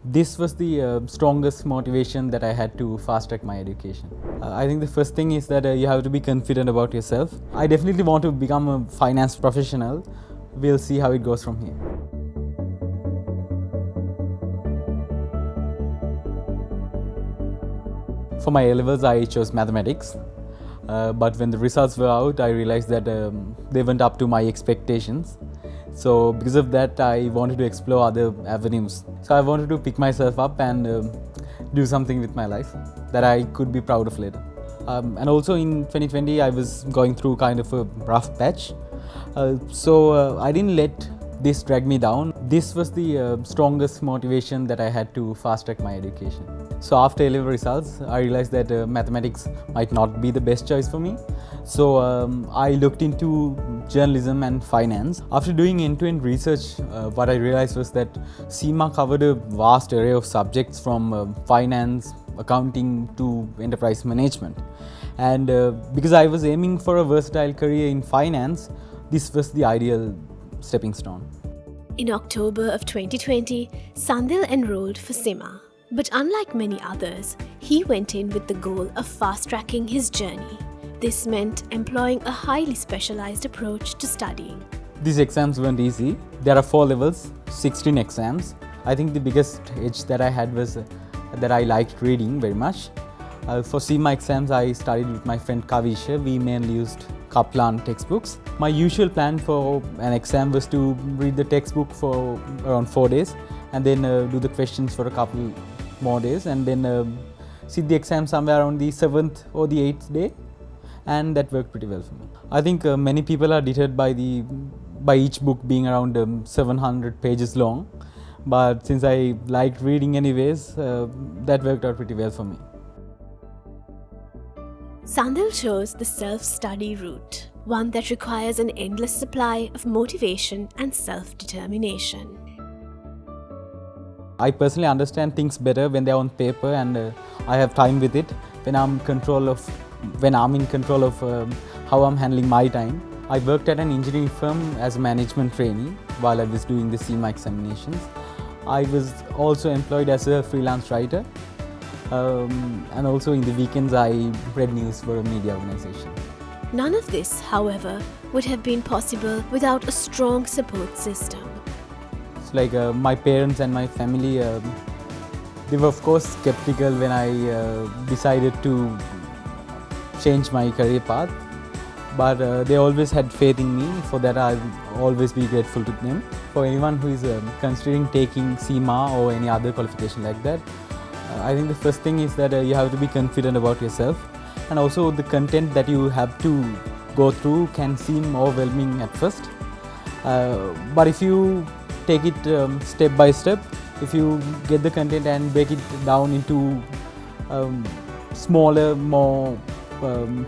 This was the strongest motivation that I had to fast track my education. I think the first thing is that you have to be confident about yourself. I definitely want to become a finance professional. We'll see how it goes from here. For my A-levels, I chose mathematics. But when the results were out, I realized that they weren't up to my expectations. So because of that, I wanted to explore other avenues. So I wanted to pick myself up and do something with my life that I could be proud of later. And also in 2020, I was going through kind of a rough patch. So I didn't let this drag me down. This was the strongest motivation that I had to fast track my education. So after A-level results, I realized that mathematics might not be the best choice for me. So I looked into journalism and finance. After doing end-to-end research, what I realized was that CIMA covered a vast array of subjects from finance, accounting to enterprise management. And because I was aiming for a versatile career in finance, this was the ideal stepping stone. In October of 2020, Sandil enrolled for CIMA. But unlike many others, he went in with the goal of fast-tracking his journey. This meant employing a highly specialized approach to studying. These exams weren't easy. There are 4 levels, 16 exams. I think the biggest edge that I had was that I liked reading very much. For CIMA exams, I studied with my friend Kavisha. We mainly used Kaplan textbooks. My usual plan for an exam was to read the textbook for around 4 days and then do the questions for a couple more days and then sit the exam somewhere around the 7th or the 8th day, and that worked pretty well for me. I think many people are deterred by each book being around 700 pages long, but since I liked reading anyways, that worked out pretty well for me. Sandil chose the self-study route, one that requires an endless supply of motivation and self-determination. I personally understand things better when they're on paper and I have time with it when I'm in control of how I'm handling my time. I worked at an engineering firm as a management trainee while I was doing the CIMA examinations. I was also employed as a freelance writer. And also in the weekends I read news for a media organization. None of this, however, would have been possible without a strong support system. It's like my parents and my family, they were of course skeptical when I decided to change my career path, but they always had faith in me. For that I'll always be grateful to them. For anyone who is considering taking CIMA or any other qualification like that, I think the first thing is that you have to be confident about yourself, and also the content that you have to go through can seem overwhelming at first, but if you take it step by step, if you get the content and break it down into smaller, more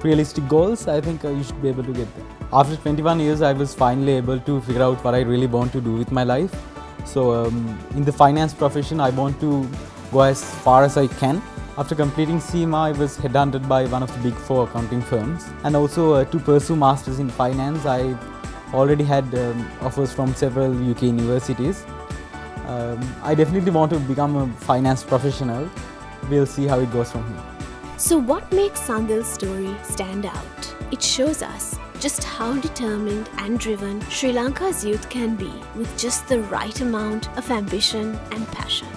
realistic goals, I think you should be able to get there. After 21 years, I was finally able to figure out what I really want to do with my life. So in the finance profession, I want to go as far as I can. After completing CIMA, I was headhunted by one of the big 4 accounting firms. And also to pursue masters in finance, I already had offers from several UK universities. I definitely want to become a finance professional. We'll see how it goes from here. So what makes Sandil's story stand out? It shows us just how determined and driven Sri Lanka's youth can be with just the right amount of ambition and passion.